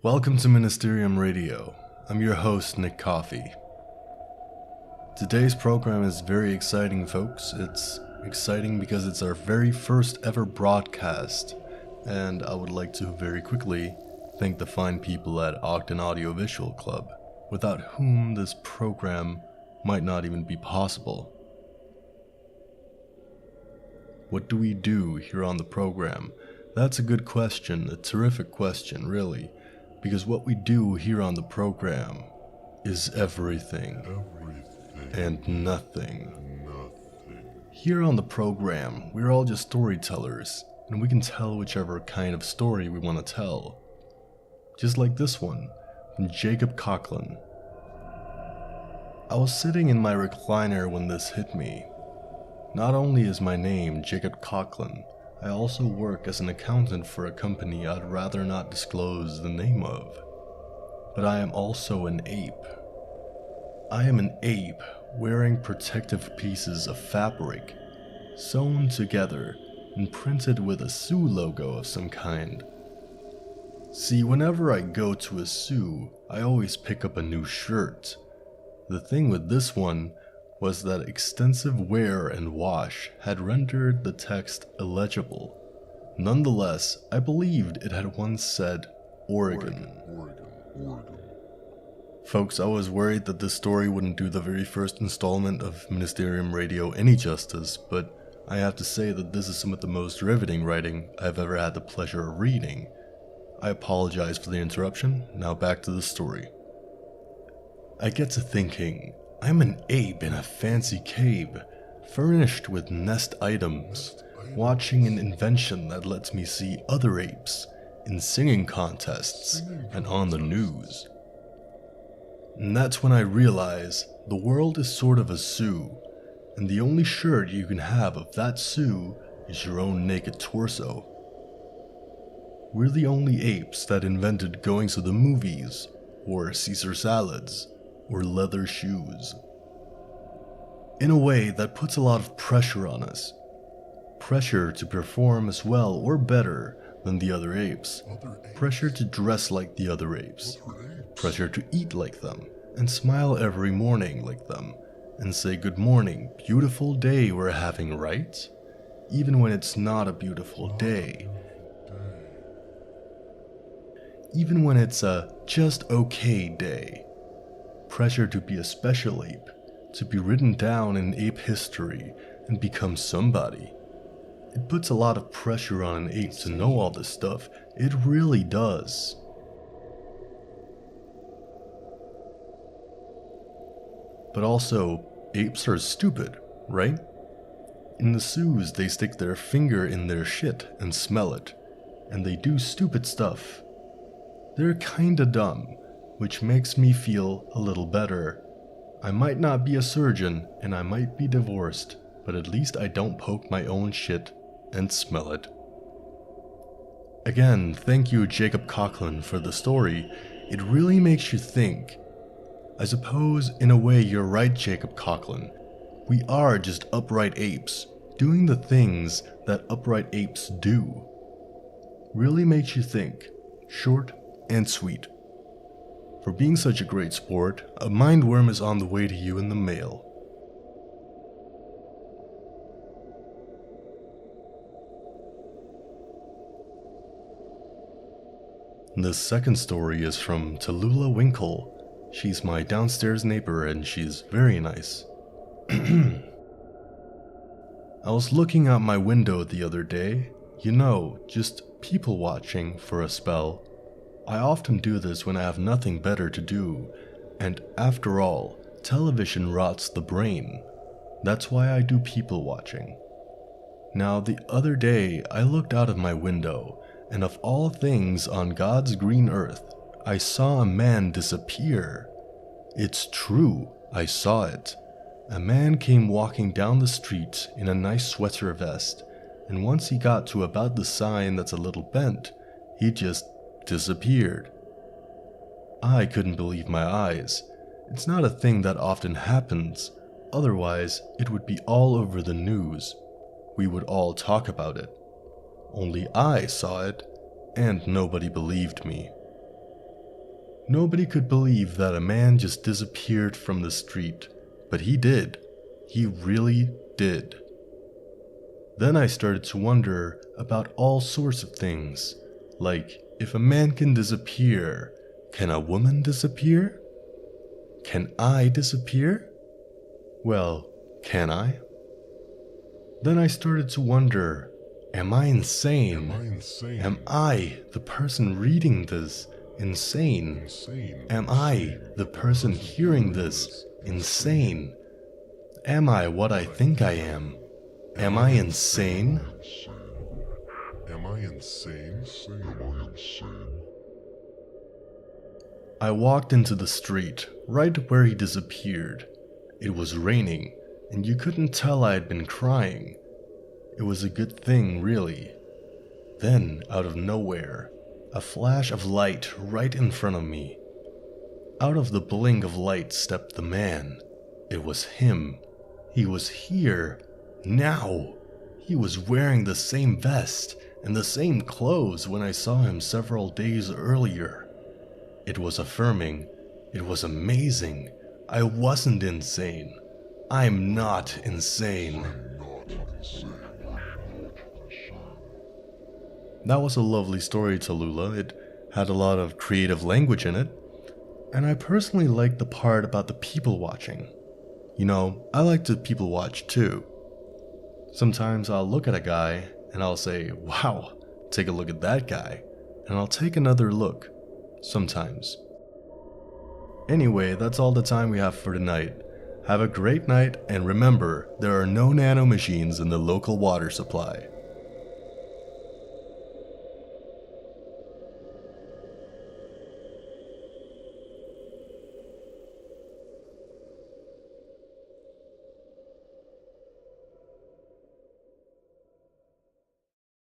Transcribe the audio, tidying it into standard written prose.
Welcome to Ministerium Radio. I'm your host, Nik Coffee. Today's program is very exciting, folks. It's exciting because it's our very first ever broadcast, and I would like to very quickly thank the fine people at Ogden Audiovisual Club, without whom this program might not even be possible. What do we do here on the program? That's a good question, a terrific question, really. Because what we do here on the program is everything and nothing. Here on the program, we're all just storytellers, and we can tell whichever kind of story we want to tell. Just like this one, from Jacob Coughlin. I was sitting in my recliner when this hit me. Not only is my name Jacob Coughlin, I also work as an accountant for a company I'd rather not disclose the name of. But I am also an ape. I am an ape wearing protective pieces of fabric, sewn together and printed with a zoo logo of some kind. See, whenever I go to a zoo, I always pick up a new shirt. The thing with this one was that extensive wear and wash had rendered the text illegible. Nonetheless, I believed it had once said Oregon. Folks, I was worried that this story wouldn't do the very first installment of Ministerium Radio any justice, but I have to say that this is some of the most riveting writing I've ever had the pleasure of reading. I apologize for the interruption, now back to the story. I get to thinking, I'm an ape in a fancy cave, furnished with nest items, watching an invention that lets me see other apes in singing contests and on the news. And that's when I realize the world is sort of a zoo, and the only shirt you can have of that zoo is your own naked torso. We're the only apes that invented going to the movies, or Caesar salads, or leather shoes. In a way that puts a lot of pressure on us. Pressure to perform as well or better than the other apes. Pressure to dress like the other apes. Pressure to eat like them, and smile every morning like them, and say good morning, beautiful day we're having, right? Even when it's not a beautiful day. Even when it's a just okay day. Pressure to be a special ape, to be written down in ape history and become somebody. It puts a lot of pressure on an ape to know all this stuff, it really does. But also, apes are stupid, right? In the zoos they stick their finger in their shit and smell it, and they do stupid stuff. They're kinda dumb, which makes me feel a little better. I might not be a surgeon, and I might be divorced, but at least I don't poke my own shit and smell it. Again, thank you Jacob Coughlin for the story. It really makes you think. I suppose, in a way, you're right, Jacob Coughlin. We are just upright apes, doing the things that upright apes do. Really makes you think. Short and sweet. For being such a great sport, a mindworm is on the way to you in the mail. This second story is from Tallulah Winkle. She's my downstairs neighbor and she's very nice. I was looking out my window the other day, just people watching for a spell. I often do this when I have nothing better to do, and after all, television rots the brain. That's why I do people watching. Now, the other day, I looked out of my window, and of all things on God's green earth, I saw a man disappear. It's true, I saw it. A man came walking down the street in a nice sweater vest, and once he got to about the sign that's a little bent, he just disappeared. I couldn't believe my eyes. It's not a thing that often happens, otherwise it would be all over the news. We would all talk about it. Only I saw it, and nobody believed me. Nobody could believe that a man just disappeared from the street, but he did. He really did. Then I started to wonder about all sorts of things, like if a man can disappear, can a woman disappear? Can I disappear? Well, can I? Then I started to wonder, am I insane? Am I, the person reading this, insane? Am I, the person hearing this, insane? Am I what I think I am? Am I insane? Am I insane? I walked into the street, right where he disappeared. It was raining, and you couldn't tell I had been crying. It was a good thing, really. Then, out of nowhere, a flash of light right in front of me. Out of the blink of light stepped the man. It was him. He was here. Now. He was wearing the same vest and the same clothes when I saw him several days earlier. It was affirming. It was amazing. I wasn't insane. I'm not insane. That was a lovely story, Tallulah. It had a lot of creative language in it. And I personally liked the part about the people watching. You know, I like to people watch too. Sometimes I'll look at a guy and I'll say, wow, take a look at that guy. And I'll take another look. Sometimes. Anyway, that's all the time we have for tonight. Have a great night, and remember, there are no nanomachines in the local water supply.